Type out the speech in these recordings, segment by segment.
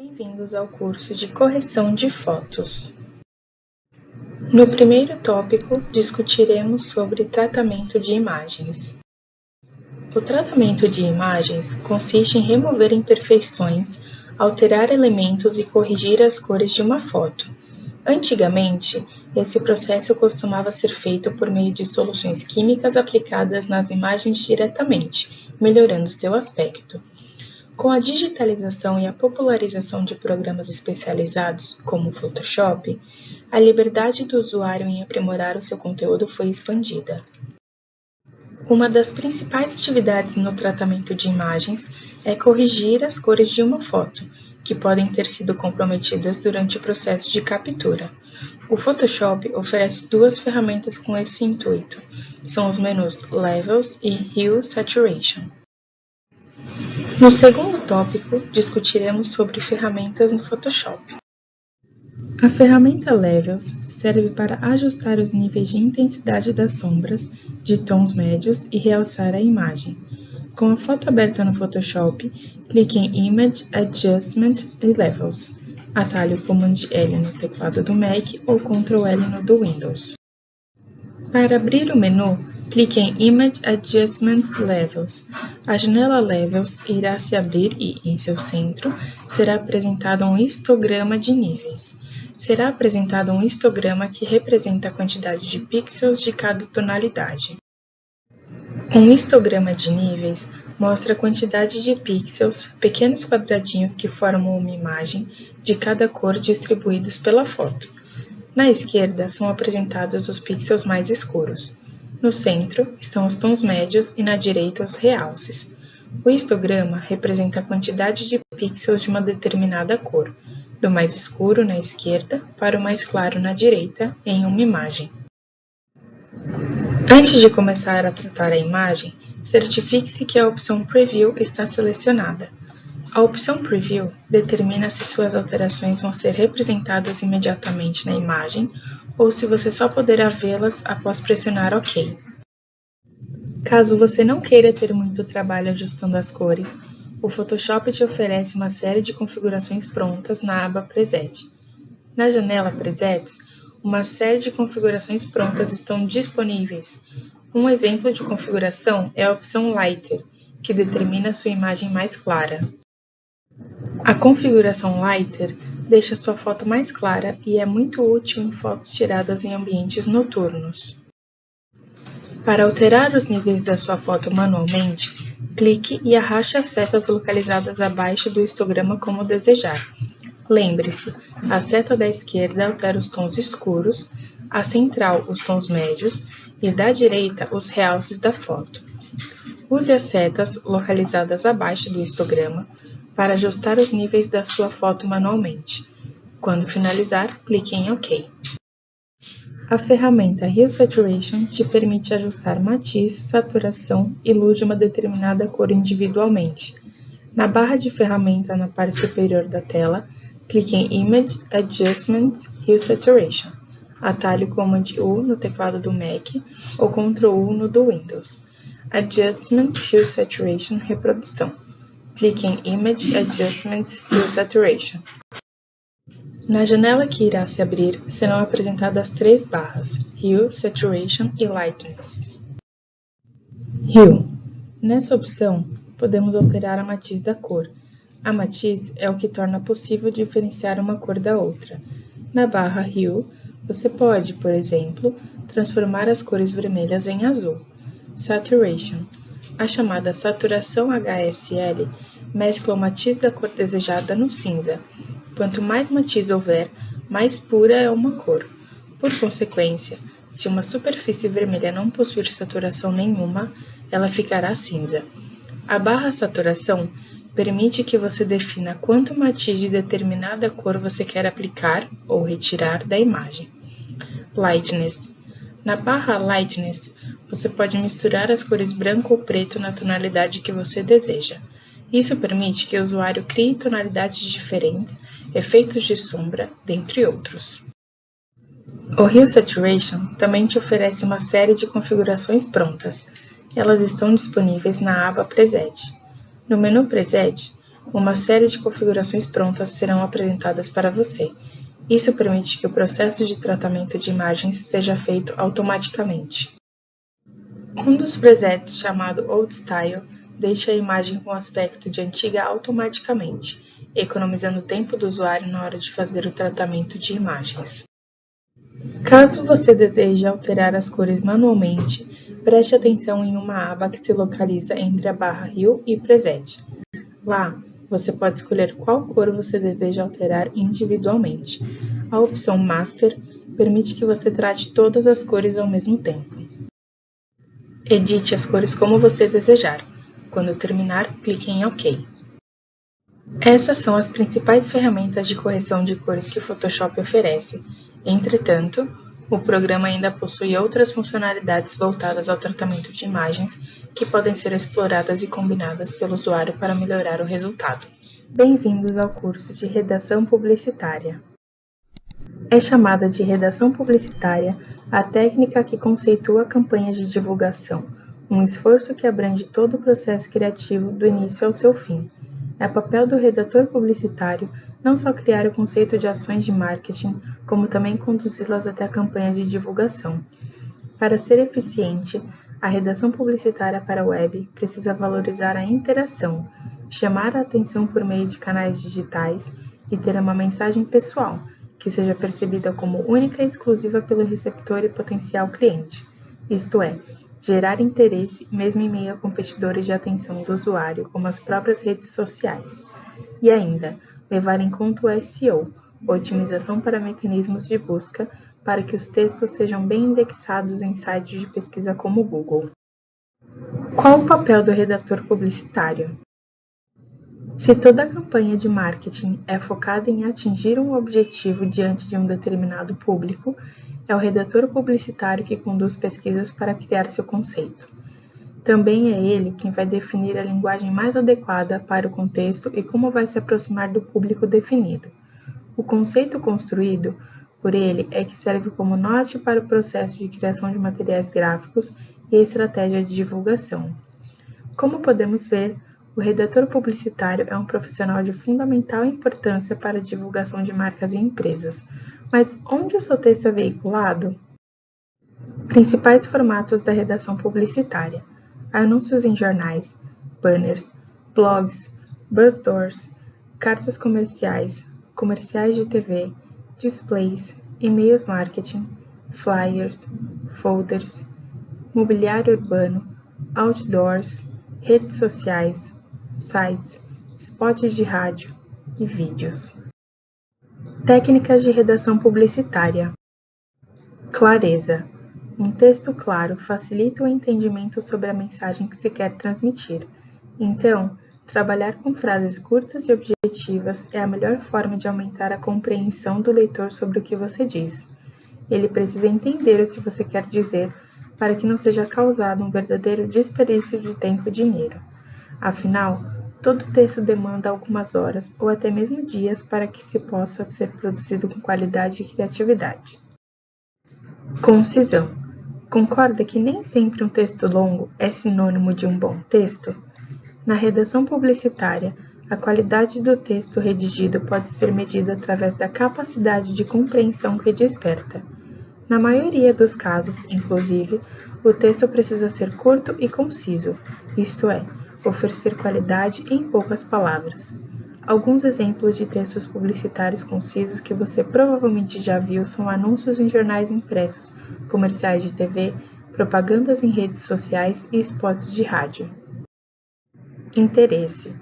Bem-vindos ao curso de correção de fotos. No primeiro tópico, discutiremos sobre tratamento de imagens. O tratamento de imagens consiste em remover imperfeições, alterar elementos e corrigir as cores de uma foto. Antigamente, esse processo costumava ser feito por meio de soluções químicas aplicadas nas imagens diretamente, melhorando seu aspecto. Com a digitalização e a popularização de programas especializados, como o Photoshop, a liberdade do usuário em aprimorar o seu conteúdo foi expandida. Uma das principais atividades no tratamento de imagens é corrigir as cores de uma foto, que podem ter sido comprometidas durante o processo de captura. O Photoshop oferece duas ferramentas com esse intuito. São os menus Levels e Hue Saturation. No segundo tópico, discutiremos sobre ferramentas no Photoshop. A ferramenta Levels serve para ajustar os níveis de intensidade das sombras, de tons médios e realçar a imagem. Com a foto aberta no Photoshop, clique em Image Adjustment e Levels, atalho Command L no teclado do Mac ou Ctrl L no do Windows. Para abrir o menu, clique em Image Adjustment Levels. A janela Levels irá se abrir e, em seu centro, será apresentado um histograma de níveis. Será apresentado um histograma que representa a quantidade de pixels de cada tonalidade. Um histograma de níveis mostra a quantidade de pixels, pequenos quadradinhos que formam uma imagem, de cada cor distribuídos pela foto. Na esquerda são apresentados os pixels mais escuros. No centro estão os tons médios e na direita os realces. O histograma representa a quantidade de pixels de uma determinada cor, do mais escuro na esquerda para o mais claro na direita, em uma imagem. Antes de começar a tratar a imagem, certifique-se que a opção Preview está selecionada. A opção Preview determina se suas alterações vão ser representadas imediatamente na imagem ou se você só poderá vê-las após pressionar OK. Caso você não queira ter muito trabalho ajustando as cores, o Photoshop te oferece uma série de configurações prontas na aba Preset. Na janela Presets, uma série de configurações prontas estão disponíveis. Um exemplo de configuração é a opção Lighter, que determina sua imagem mais clara. A configuração Lighter deixa sua foto mais clara e é muito útil em fotos tiradas em ambientes noturnos. Para alterar os níveis da sua foto manualmente, clique e arraste as setas localizadas abaixo do histograma como desejar. Lembre-se, a seta da esquerda altera os tons escuros, a central os tons médios e da direita os realces da foto. Use as setas localizadas abaixo do histograma para ajustar os níveis da sua foto manualmente. Quando finalizar, clique em OK. A ferramenta Hue Saturation te permite ajustar matiz, saturação e luz de uma determinada cor individualmente. Na barra de ferramenta na parte superior da tela, clique em Image Adjustment Hue Saturation, atalho Command U no teclado do Mac ou Ctrl U no do Windows. Adjustment Hue Saturation Reprodução. Clique em Image Adjustments Hue Saturation. Na janela que irá se abrir, serão apresentadas três barras, Hue, Saturation e Lightness. Hue. Nessa opção, podemos alterar a matiz da cor. A matiz é o que torna possível diferenciar uma cor da outra. Na barra Hue, você pode, por exemplo, transformar as cores vermelhas em azul. Saturation. A chamada saturação HSL mescla o matiz da cor desejada no cinza. Quanto mais matiz houver, mais pura é uma cor. Por consequência, se uma superfície vermelha não possuir saturação nenhuma, ela ficará cinza. A barra saturação permite que você defina quanto matiz de determinada cor você quer aplicar ou retirar da imagem. Lightness. Na barra Lightness, você pode misturar as cores branco ou preto na tonalidade que você deseja. Isso permite que o usuário crie tonalidades diferentes, efeitos de sombra, dentre outros. O Hue Saturation também te oferece uma série de configurações prontas. Elas estão disponíveis na aba Preset. No menu Preset, uma série de configurações prontas serão apresentadas para você. Isso permite que o processo de tratamento de imagens seja feito automaticamente. Um dos presets, chamado Old Style, deixa a imagem com aspecto de antiga automaticamente, economizando o tempo do usuário na hora de fazer o tratamento de imagens. Caso você deseje alterar as cores manualmente, preste atenção em uma aba que se localiza entre a barra Hue e Preset. Lá, você pode escolher qual cor você deseja alterar individualmente. A opção Master permite que você trate todas as cores ao mesmo tempo. Edite as cores como você desejar. Quando terminar, clique em OK. Essas são as principais ferramentas de correção de cores que o Photoshop oferece. Entretanto, o programa ainda possui outras funcionalidades voltadas ao tratamento de imagens que podem ser exploradas e combinadas pelo usuário para melhorar o resultado. Bem-vindos ao curso de Redação Publicitária. É chamada de redação publicitária a técnica que conceitua campanhas de divulgação, um esforço que abrange todo o processo criativo do início ao seu fim. É papel do redator publicitário não só criar o conceito de ações de marketing, como também conduzi-las até a campanha de divulgação. Para ser eficiente, a redação publicitária para a web precisa valorizar a interação, chamar a atenção por meio de canais digitais e ter uma mensagem pessoal, que seja percebida como única e exclusiva pelo receptor e potencial cliente, isto é, gerar interesse mesmo em meio a competidores de atenção do usuário, como as próprias redes sociais. E ainda, levar em conta o SEO, otimização para mecanismos de busca, para que os textos sejam bem indexados em sites de pesquisa como o Google. Qual o papel do redator publicitário? Se toda a campanha de marketing é focada em atingir um objetivo diante de um determinado público, é o redator publicitário que conduz pesquisas para criar seu conceito. Também é ele quem vai definir a linguagem mais adequada para o contexto e como vai se aproximar do público definido. O conceito construído por ele é que serve como norte para o processo de criação de materiais gráficos e estratégia de divulgação. Como podemos ver, o redator publicitário é um profissional de fundamental importância para a divulgação de marcas e empresas. Mas onde o seu texto é veiculado? Principais formatos da redação publicitária: anúncios em jornais, banners, blogs, buzzdoors, cartas comerciais, comerciais de TV, displays, e-mails marketing, flyers, folders, mobiliário urbano, outdoors, redes sociais, sites, spots de rádio e vídeos. Técnicas de redação publicitária. Clareza. Um texto claro facilita o entendimento sobre a mensagem que se quer transmitir. Então, trabalhar com frases curtas e objetivas é a melhor forma de aumentar a compreensão do leitor sobre o que você diz. Ele precisa entender o que você quer dizer para que não seja causado um verdadeiro desperdício de tempo e dinheiro. Afinal, todo texto demanda algumas horas ou até mesmo dias para que se possa ser produzido com qualidade e criatividade. Concisão. Concorda que nem sempre um texto longo é sinônimo de um bom texto? Na redação publicitária, a qualidade do texto redigido pode ser medida através da capacidade de compreensão que desperta. Na maioria dos casos, inclusive, o texto precisa ser curto e conciso, isto é, oferecer qualidade em poucas palavras. Alguns exemplos de textos publicitários concisos que você provavelmente já viu são anúncios em jornais impressos, comerciais de TV, propagandas em redes sociais e spots de rádio. Interesse.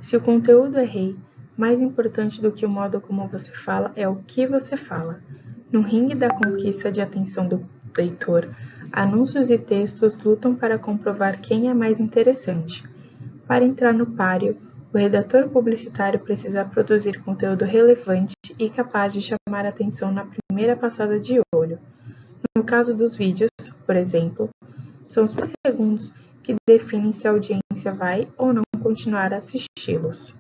Se o conteúdo é rei, mais importante do que o modo como você fala é o que você fala. No ringue da conquista de atenção do leitor, anúncios e textos lutam para comprovar quem é mais interessante. Para entrar no páreo, o redator publicitário precisa produzir conteúdo relevante e capaz de chamar a atenção na primeira passada de olho. No caso dos vídeos, por exemplo, são os segundos que definem se a audiência vai ou não continuar a assisti-los.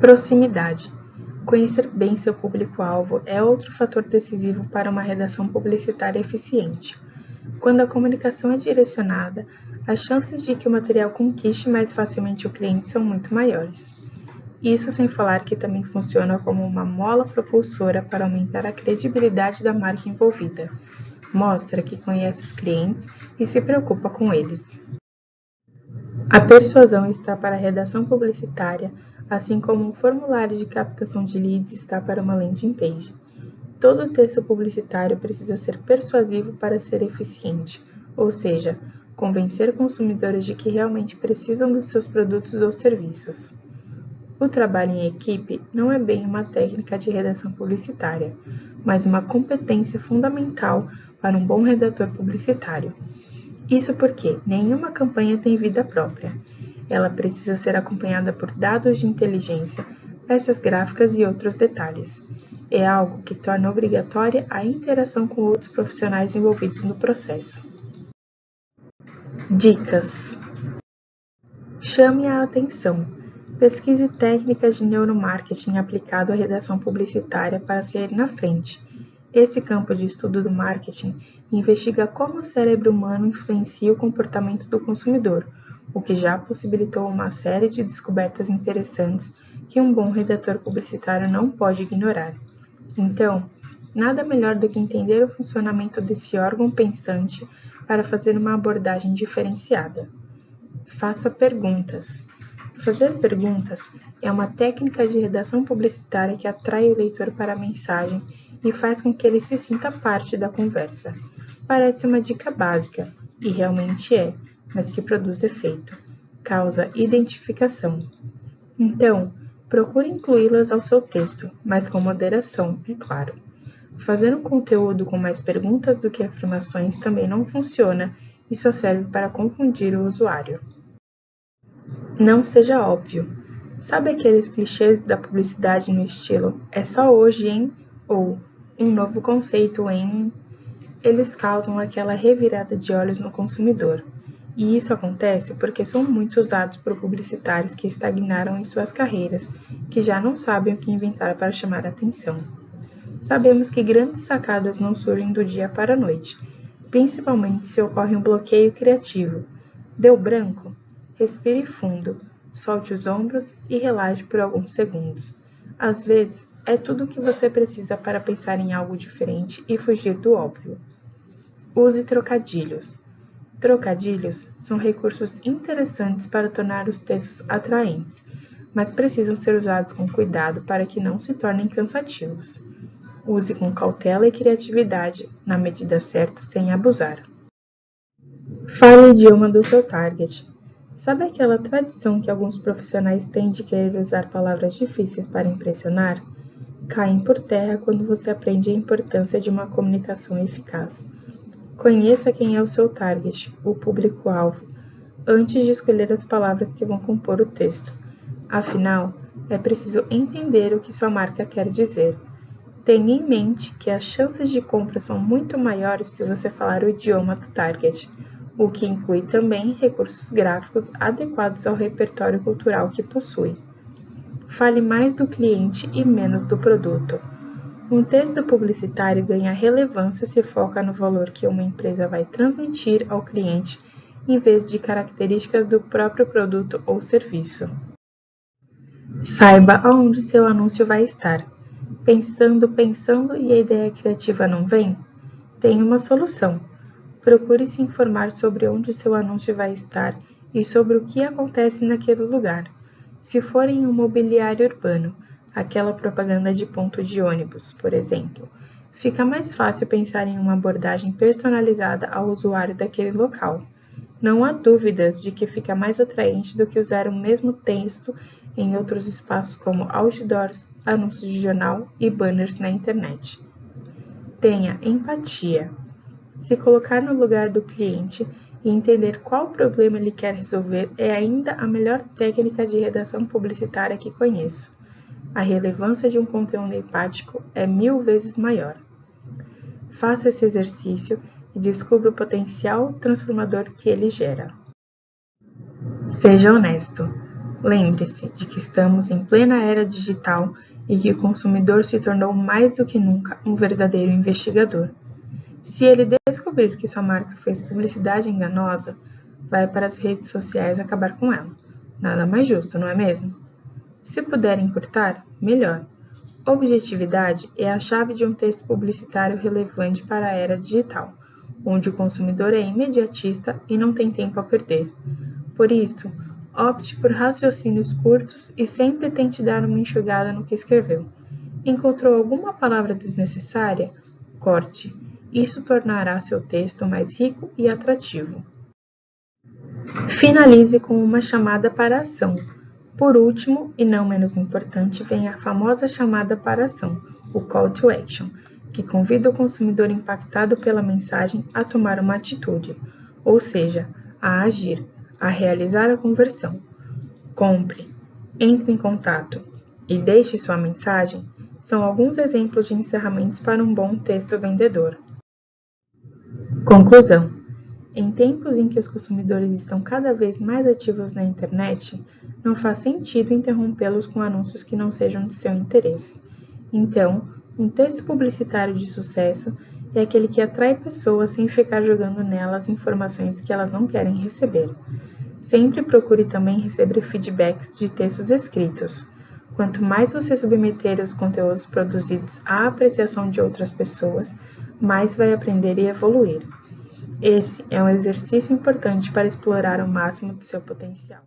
Proximidade. Conhecer bem seu público-alvo é outro fator decisivo para uma redação publicitária eficiente. Quando a comunicação é direcionada, as chances de que o material conquiste mais facilmente o cliente são muito maiores. Isso sem falar que também funciona como uma mola propulsora para aumentar a credibilidade da marca envolvida. Mostra que conhece os clientes e se preocupa com eles. A persuasão está para a redação publicitária, assim como um formulário de captação de leads está para uma landing page. Todo texto publicitário precisa ser persuasivo para ser eficiente, ou seja, convencer consumidores de que realmente precisam dos seus produtos ou serviços. O trabalho em equipe não é bem uma técnica de redação publicitária, mas uma competência fundamental para um bom redator publicitário. Isso porque nenhuma campanha tem vida própria. Ela precisa ser acompanhada por dados de inteligência, peças gráficas e outros detalhes. É algo que torna obrigatória a interação com outros profissionais envolvidos no processo. Dicas: chame a atenção. Pesquise técnicas de neuromarketing aplicado à redação publicitária para sair na frente. Esse campo de estudo do marketing investiga como o cérebro humano influencia o comportamento do consumidor, o que já possibilitou uma série de descobertas interessantes que um bom redator publicitário não pode ignorar. Então, nada melhor do que entender o funcionamento desse órgão pensante para fazer uma abordagem diferenciada. Faça perguntas. Fazer perguntas é uma técnica de redação publicitária que atrai o leitor para a mensagem e faz com que ele se sinta parte da conversa. Parece uma dica básica, e realmente é, mas que produz efeito. Causa identificação. Então, procure incluí-las ao seu texto, mas com moderação, é claro. Fazer um conteúdo com mais perguntas do que afirmações também não funciona e só serve para confundir o usuário. Não seja óbvio. Sabe aqueles clichês da publicidade no estilo "é só hoje, hein?" ou "um novo conceito, hein?" Eles causam aquela revirada de olhos no consumidor. E isso acontece porque são muito usados por publicitários que estagnaram em suas carreiras, que já não sabem o que inventar para chamar a atenção. Sabemos que grandes sacadas não surgem do dia para a noite, principalmente se ocorre um bloqueio criativo. Deu branco? Respire fundo, solte os ombros e relaxe por alguns segundos. Às vezes, é tudo o que você precisa para pensar em algo diferente e fugir do óbvio. Use trocadilhos. Trocadilhos são recursos interessantes para tornar os textos atraentes, mas precisam ser usados com cuidado para que não se tornem cansativos. Use com cautela e criatividade, na medida certa, sem abusar. Fale o idioma do seu target. Sabe aquela tradição que alguns profissionais têm de querer usar palavras difíceis para impressionar? Caem por terra quando você aprende a importância de uma comunicação eficaz. Conheça quem é o seu target, o público-alvo, antes de escolher as palavras que vão compor o texto. Afinal, é preciso entender o que sua marca quer dizer. Tenha em mente que as chances de compra são muito maiores se você falar o idioma do target, o que inclui também recursos gráficos adequados ao repertório cultural que possui. Fale mais do cliente e menos do produto. Um texto publicitário ganha relevância se foca no valor que uma empresa vai transmitir ao cliente, em vez de características do próprio produto ou serviço. Saiba aonde seu anúncio vai estar. Pensando e a ideia criativa não vem? Tem uma solução. Procure se informar sobre onde seu anúncio vai estar e sobre o que acontece naquele lugar. Se for em um mobiliário urbano, aquela propaganda de ponto de ônibus, por exemplo, fica mais fácil pensar em uma abordagem personalizada ao usuário daquele local. Não há dúvidas de que fica mais atraente do que usar o mesmo texto em outros espaços como outdoors, anúncios de jornal e banners na internet. Tenha empatia. Se colocar no lugar do cliente e entender qual problema ele quer resolver é ainda a melhor técnica de redação publicitária que conheço. A relevância de um conteúdo empático é 1000 vezes maior. Faça esse exercício e descubra o potencial transformador que ele gera. Seja honesto. Lembre-se de que estamos em plena era digital e que o consumidor se tornou mais do que nunca um verdadeiro investigador. Se ele descobrir que sua marca fez publicidade enganosa, vai para as redes sociais acabar com ela. Nada mais justo, não é mesmo? Se puder encurtar, melhor. Objetividade é a chave de um texto publicitário relevante para a era digital, onde o consumidor é imediatista e não tem tempo a perder. Por isso, opte por raciocínios curtos e sempre tente dar uma enxugada no que escreveu. Encontrou alguma palavra desnecessária? Corte. Isso tornará seu texto mais rico e atrativo. Finalize com uma chamada para a ação. Por último, e não menos importante, vem a famosa chamada para a ação, o Call to Action, que convida o consumidor impactado pela mensagem a tomar uma atitude, ou seja, a agir, a realizar a conversão. Compre, entre em contato e deixe sua mensagem são alguns exemplos de encerramentos para um bom texto vendedor. Conclusão. Em tempos em que os consumidores estão cada vez mais ativos na internet, não faz sentido interrompê-los com anúncios que não sejam de seu interesse. Então, um texto publicitário de sucesso é aquele que atrai pessoas sem ficar jogando nelas informações que elas não querem receber. Sempre procure também receber feedbacks de textos escritos. Quanto mais você submeter os conteúdos produzidos à apreciação de outras pessoas, mais vai aprender e evoluir. Esse é um exercício importante para explorar o máximo do seu potencial.